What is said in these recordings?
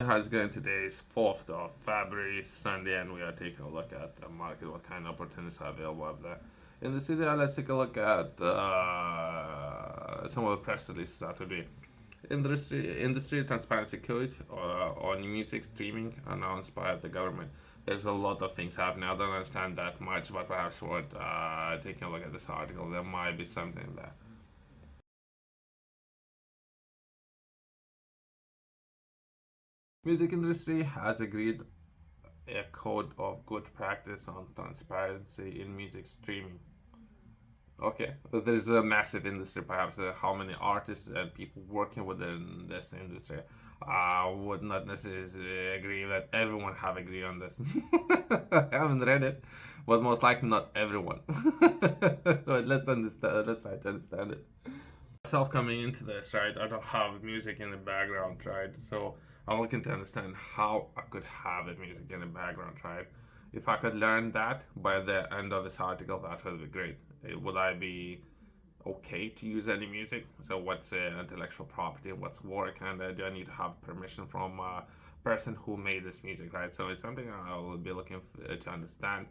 How's it going? Today is 4th of February, Sunday, and we are taking a look at the market, what kind of opportunities are available out there. In the city, let's take a look at some of the press releases that would be industry transparency code on music streaming announced by the government. There's a lot of things happening. I don't understand that much, but perhaps worth taking a look at this article. There might be something there. Music industry has agreed a code of good practice on transparency in music streaming. Okay, there's a massive industry, perhaps how many artists and people working within this industry. I would not necessarily agree that everyone have agreed on this. I haven't read it, but most likely not everyone. But let's understand. Let's try to understand it. Myself coming into this, right? I don't have music in the background, right? So I'm looking to understand how I could have the music in the background, right? If I could learn that by the end of this article, that would be great. Would I be okay to use any music? So what's intellectual property? What's work? And do I need to have permission from a person who made this music, right? So it's something I will be looking to understand,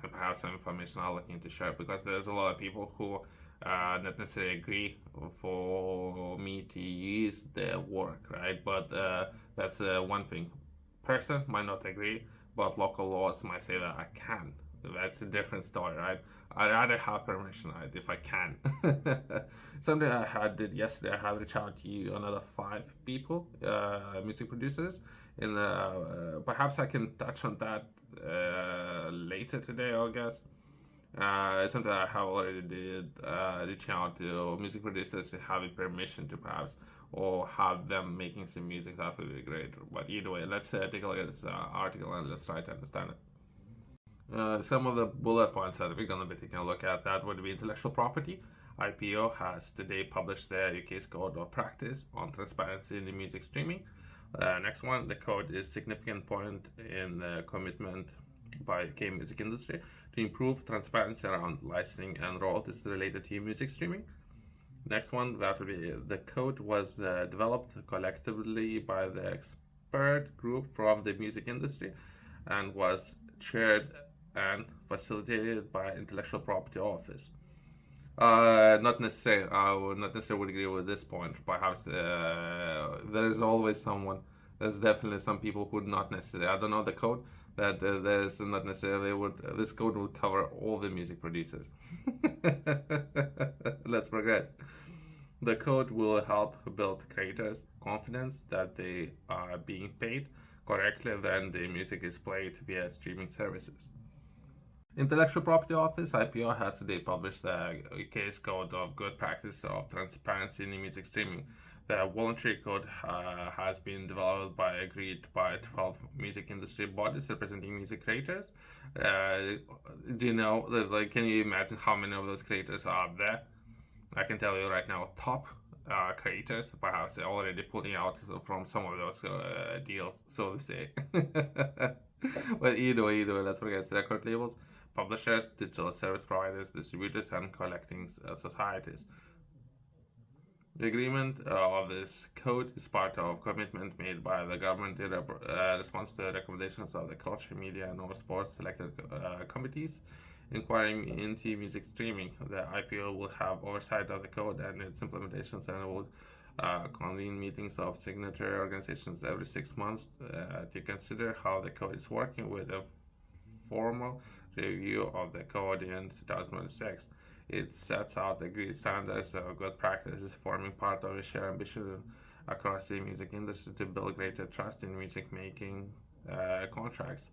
and perhaps some information I'm looking to share, because there's a lot of people who not necessarily agree for me to use their work, right? But that's one thing. Person might not agree, but local laws might say that I can. That's a different story, right? I'd rather have permission, right, if I can. Something I had did yesterday, I had reached out to you, another 5 people, music producers. In perhaps I can touch on that later today, I guess. It's something I have already did, reaching out to music producers to have permission to perhaps or have them making some music. That would be great. But either way, let's take a look at this article and let's try to understand it. Some of the bullet points that we're going to be taking a look at, that would be intellectual property. IPO has today published their UK's code of practice on transparency in the music streaming. Next one, the code is significant point in the commitment by UK music industry to improve transparency around licensing and royalties related to music streaming. Next one, that would be the code was developed collectively by the expert group from the music industry and was chaired and facilitated by intellectual property office. Not necessarily. I would not necessarily agree with this point. Perhaps there is always someone. There's definitely some people who would not necessarily. I don't know the code. That there's not necessarily would. This code will cover all the music producers. Let's progress. The code will help build creators confidence that they are being paid correctly when the music is played via streaming services. Intellectual Property Office (IPO) has today published the case code of good practice of transparency in music streaming. The voluntary code has been developed by agreed by 12 music industry bodies representing music creators. Uh, do you know, like, can you imagine how many of those creators are there? I can tell you right now, top creators perhaps are already pulling out from some of those deals, so to say. But either way, let's forget record labels, publishers, digital service providers, distributors, and collecting societies. The agreement of this code is part of commitment made by the government in response to the recommendations of the Culture, Media, and Over Sports selected committees inquiring into music streaming. The IPO will have oversight of the code and its implementations and will convene meetings of signatory organizations every 6 months to consider how the code is working with a formal review of the code in 2006. It sets out agreed standards of good practices, forming part of a shared ambition across the music industry to build greater trust in music making contracts.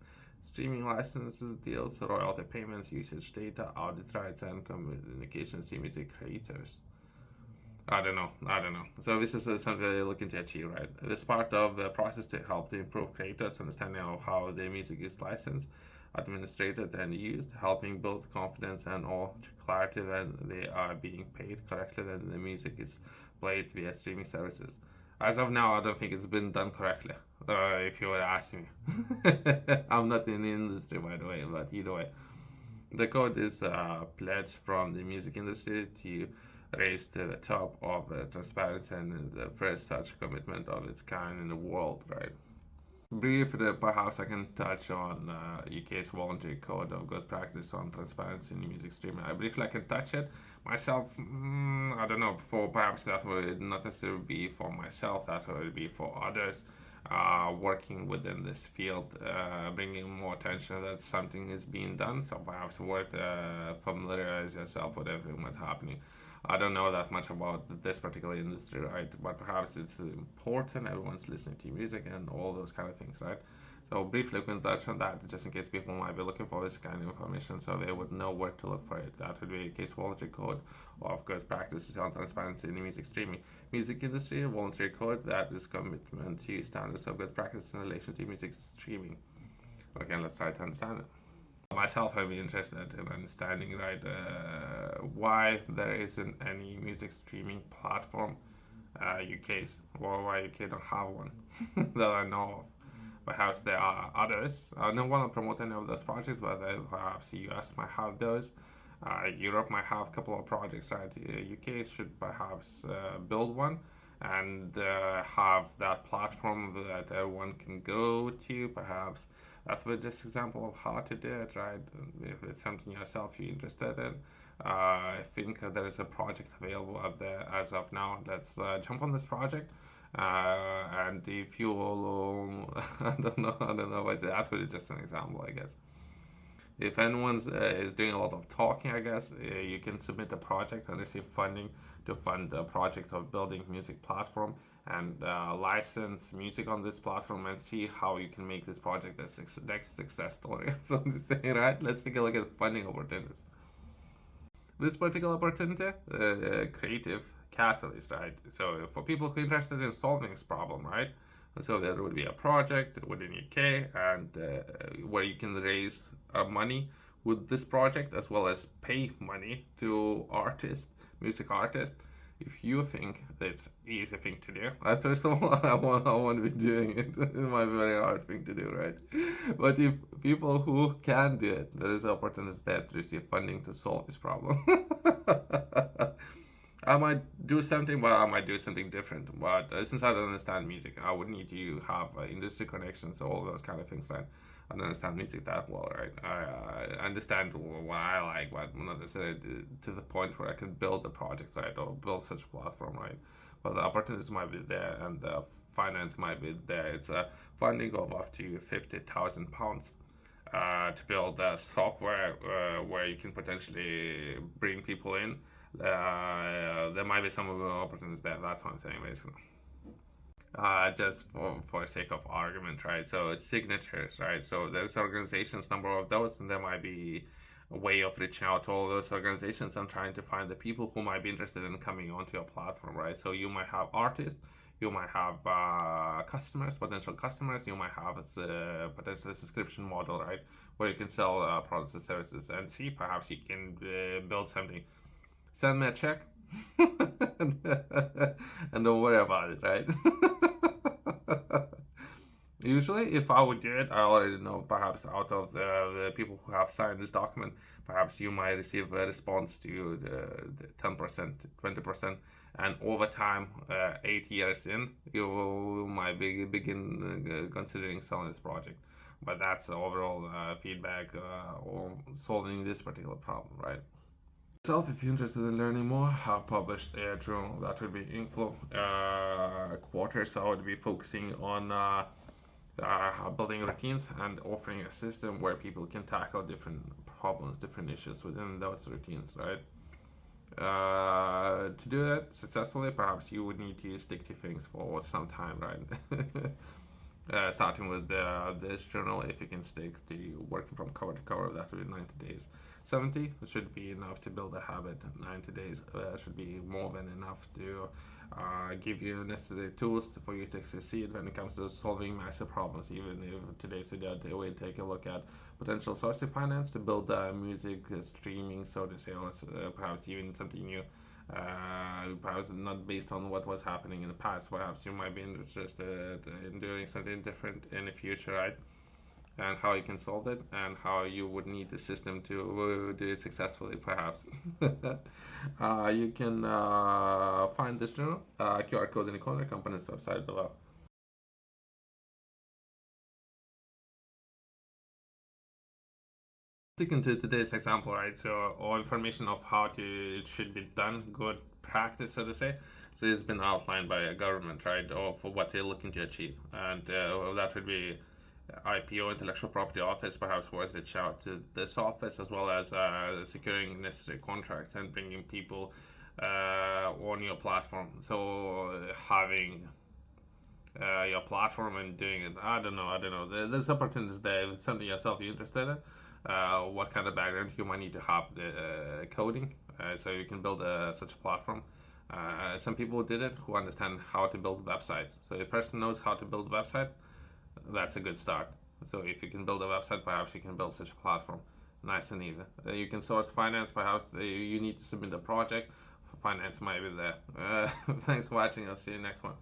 Streaming licenses, deals, royalty payments, usage data, audit rights, and communications to music creators. I don't know. So this is something they're looking to achieve, right? This part of the process to help to improve creators' understanding of how their music is licensed, administrated, and used, helping build confidence and all clarity that they are being paid correctly, that the music is played via streaming services. As of now, I don't think it's been done correctly. If you were asking me, I'm not in the industry, by the way, but either way. The code is a pledge from the music industry to raise to the top of transparency and the first such commitment of its kind in the world, right? Briefly, perhaps I can touch on UK's voluntary code of good practice on transparency in music streaming. I briefly I can touch it myself. I don't know. For perhaps that would not necessarily be for myself. That would be for others working within this field, bringing more attention that something is being done. So perhaps worth familiarize yourself with everything that's happening. I don't know that much about this particular industry, right? But perhaps it's important. Everyone's listening to music and all those kind of things, right? So briefly, we can touch on that just in case people might be looking for this kind of information, so they would know where to look for it. That would be a case voluntary code of good practices on transparency in the music streaming. Music industry voluntary code that is commitment to standards of good practice in relation to music streaming. Again, let's try to understand it. Myself, I'd be interested in understanding, right, why there isn't any music streaming platform UK's, or why UK don't have one that I know of. Perhaps there are others. I don't want to promote any of those projects, but perhaps the US might have those. Europe might have a couple of projects, right? UK should perhaps build one and have that platform that everyone can go to, perhaps. That's just example of how to do it, right? If it's something yourself you're interested in, I think there is a project available out there as of now. Let's jump on this project. And if you, I don't know, but that's really just an example, I guess. If anyone's is doing a lot of talking, I guess you can submit a project and receive funding to fund the project of building music platform and license music on this platform and see how you can make this project a next success story. So to say, right? Let's take a look at funding opportunities. This particular opportunity, creative catalyst, right? So for people who are interested in solving this problem, right? So there would be a project within UK and where you can raise money with this project as well as pay money to artists, music artists. If you think it's easy thing to do, first of all, I want to be doing it. It's my very hard thing to do, right? But if people who can do it, there is opportunities there to receive funding to solve this problem. I might do something, but I might do something different. But since I don't understand music, I would need to have industry connections, all those kind of things, right? I don't understand music that well, right? I understand what I like, but not necessarily to the point where I can build the project, right, or build such a platform, right? But the opportunities might be there, and the finance might be there. It's a funding of up to £50,000 to build software where you can potentially bring people in. There might be some of the opportunities there. That's what I'm saying, basically. Just for sake of argument, right? So signatures, right? So there's organizations, number of those, and there might be a way of reaching out to all those organizations and trying to find the people who might be interested in coming onto your platform, right? So you might have artists, you might have customers, potential customers, you might have a potential subscription model, right? Where you can sell products and services and see perhaps you can build something. Send me a check and don't worry about it, right? Usually, if I would do it, I already know perhaps out of the people who have signed this document, perhaps you might receive a response to the 10%, 20%, and over time, 8 years in, you might begin considering selling this project. But that's overall feedback on solving this particular problem, right? If you're interested in learning more, I've published a journal that will be inflow quarter, so I would be focusing on building routines and offering a system where people can tackle different problems, different issues within those routines, right? To do that successfully, perhaps you would need to stick to things for some time, right? Starting with this journal, if you can stick to working from cover to cover, that would be 90 days. 70 should be enough to build a habit. 90 days should be more than enough to give you necessary tools for you to succeed when it comes to solving massive problems. Even if today's video we take a look at potential source of finance to build music streaming, so to say, or perhaps even something new. Perhaps not based on what was happening in the past. Perhaps you might be interested in doing something different in the future, right? And how you can solve it, and how you would need the system to do it successfully, perhaps. You can find this journal, QR code in the corner, company's website below. sticking to today's example, right? So all information of how it should be done, good practice, so to say. So it's been outlined by a government, right, of what they're looking to achieve, and that would be IPO, Intellectual Property Office, perhaps was reach out to this office as well as securing necessary contracts and bringing people on your platform. So having your platform and doing it, I don't know. There's opportunities there. If it's something yourself you're interested in, what kind of background you might need to have the coding, so you can build such a platform. Some people did it who understand how to build websites. So if a person knows how to build a website, that's a good start. So if you can build a website, perhaps you can build such a platform. Nice and easy. You can source finance, perhaps you need to submit a project. Finance might be there. Thanks for watching. I'll see you next one.